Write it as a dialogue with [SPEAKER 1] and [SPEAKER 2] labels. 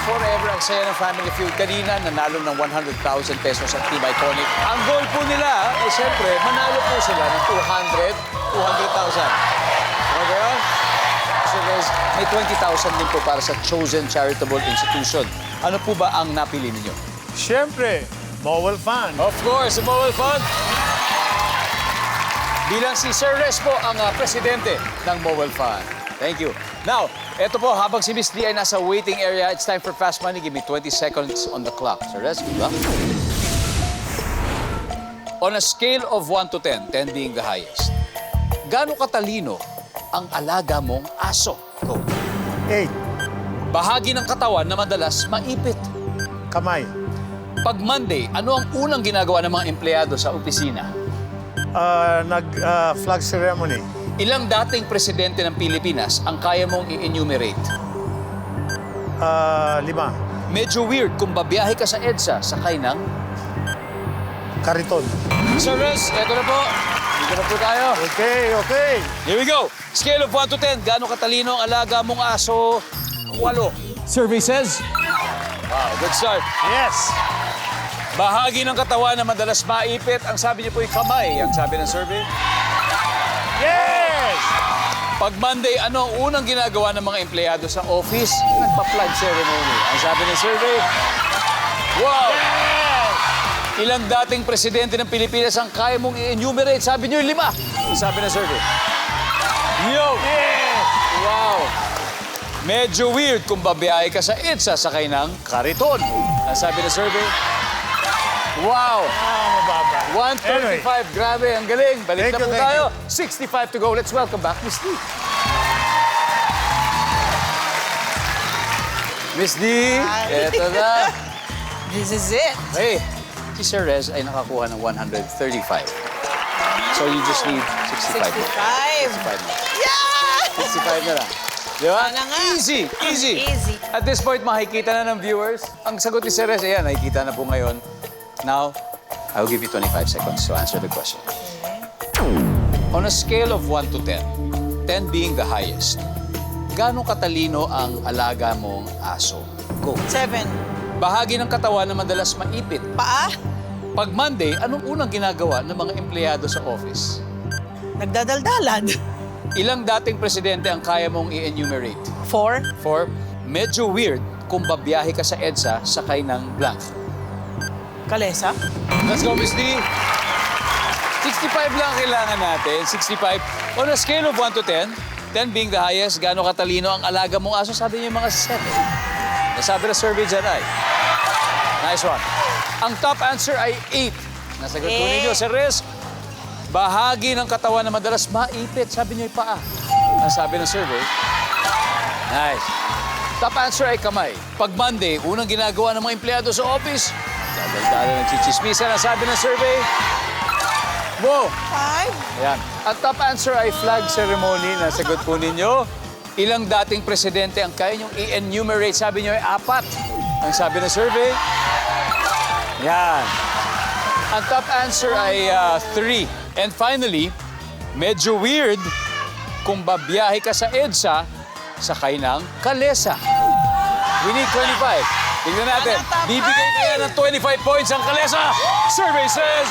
[SPEAKER 1] forever ang saya ng Family Feud. Kanina, nanalo ng 100,000 pesos ang Team Iconic. Ang goal po nila, siyempre, manalo po sila ng 200,000. Okay ba? So guys, may 20,000 din po para sa Chosen Charitable Institution. Ano po ba ang napili ninyo?
[SPEAKER 2] Siyempre, Mowel Fan.
[SPEAKER 1] Of course, the Mobile Fund. Bilang si Sir Res po ang presidente ng Mobile Fund. Thank you. Now, eto po, habang si Miss D ay nasa waiting area, it's time for Fast Money. Give me 20 seconds on the clock. Sir Res, good luck. On a scale of 1 to 10, 10 being the highest, gaano katalino ang alaga mong aso? Go.
[SPEAKER 2] 8.
[SPEAKER 1] Bahagi ng katawan na madalas maipit.
[SPEAKER 2] Kamay.
[SPEAKER 1] Pag Monday, ano ang unang ginagawa ng mga empleyado sa opisina?
[SPEAKER 2] Flag ceremony.
[SPEAKER 1] Ilang dating presidente ng Pilipinas ang kaya mong i-enumerate?
[SPEAKER 2] 5.
[SPEAKER 1] Medyo weird kung babiyahe ka sa EDSA, sakay ng...
[SPEAKER 2] Kariton.
[SPEAKER 1] Sir Res, eto na po. Dito na po tayo.
[SPEAKER 2] Okay.
[SPEAKER 1] Here we go. Scale of 1 to 10, gaano katalino ang alaga mong aso? 8. Survey says... Wow, good start.
[SPEAKER 2] Yes.
[SPEAKER 1] Bahagi ng katawan na madalas maipit, ang sabi niyo po ay kamay, ang sabi ng survey.
[SPEAKER 2] Yes!
[SPEAKER 1] Pag Monday, ano ang unang ginagawa ng mga empleyado sa office? Nagpa-flag ceremony. Ang sabi ng survey. Wow!
[SPEAKER 2] Yes!
[SPEAKER 1] Ilang dating presidente ng Pilipinas ang kaya mong i-enumerate? Sabi niyo 5. Ang sabi ng survey. Yo!
[SPEAKER 2] Yes!
[SPEAKER 1] Wow! Medyo weird kung babiyahe ka sa EDSA, sakay ng kariton. Ang sabi ng survey. Wow!
[SPEAKER 2] Mababa.
[SPEAKER 1] 135, grabe, ang galing. Balik na
[SPEAKER 2] Thank
[SPEAKER 1] po
[SPEAKER 2] you,
[SPEAKER 1] tayo. 65 to go. Let's welcome back Miss D. Miss D,
[SPEAKER 3] Hi.
[SPEAKER 1] eto na.
[SPEAKER 3] This is it.
[SPEAKER 1] Hey, si Sir Rez ay nakakuha ng 135. So you just need 65 more. 65
[SPEAKER 3] 65.
[SPEAKER 1] na.
[SPEAKER 3] Yeah!
[SPEAKER 1] 65 na lang. Di ba?
[SPEAKER 3] Sana nga.
[SPEAKER 1] Easy, easy.
[SPEAKER 3] Easy.
[SPEAKER 1] At this point, makikita na ng viewers. Ang sagot ni Sir Rez, ayan, nakikita na po ngayon. Now, I will give you 25 seconds to answer the question. On a scale of 1 to 10, 10 being the highest, gaano katalino ang alaga mong aso? Go.
[SPEAKER 3] 7.
[SPEAKER 1] Bahagi ng katawan na madalas maipit.
[SPEAKER 3] Paa?
[SPEAKER 1] Pag Monday, anong unang ginagawa ng mga empleyado sa office?
[SPEAKER 3] Nagdadaldalan.
[SPEAKER 1] Ilang dating presidente ang kaya mong i-enumerate?
[SPEAKER 3] 4.
[SPEAKER 1] 4. Medyo weird kung babiyahe ka sa EDSA, sakay ng blank.
[SPEAKER 3] Kalesa?
[SPEAKER 1] Let's go, Miss D. 65 lang kailangan natin. 65. On a scale of 1 to 10, 10 being the highest, gaano katalino ang alaga mong aso? Sabi niyo mga 7. Nasabi na survey dyan ay. Nice one. Ang top answer ay 8. Nasagot po ninyo. Sir Rez, bahagi ng katawan na madalas maipit. Sabi niyo yung paa. Nasabi ng survey. Nice. Top answer ay kamay. Pag Monday, unang ginagawa ng mga empleyado sa office, dadaldala ng chichismisa. Nasabi ng survey. Wow!
[SPEAKER 3] 5.
[SPEAKER 1] Ayan. Ang top answer ay flag ceremony. Nasagot po ninyo. Ilang dating presidente ang kaya niyong i-enumerate? Sabi niyo ay 4. Ang sabi ng survey. Yan. Ang top answer ay 3. And finally, medyo weird kung babiyahe ka sa EDSA, sakay ng kalesa. We need 25. Tingnan natin.
[SPEAKER 3] Ano, top
[SPEAKER 1] Bibigay kaya ng 25 points ang kalesa. Survey says...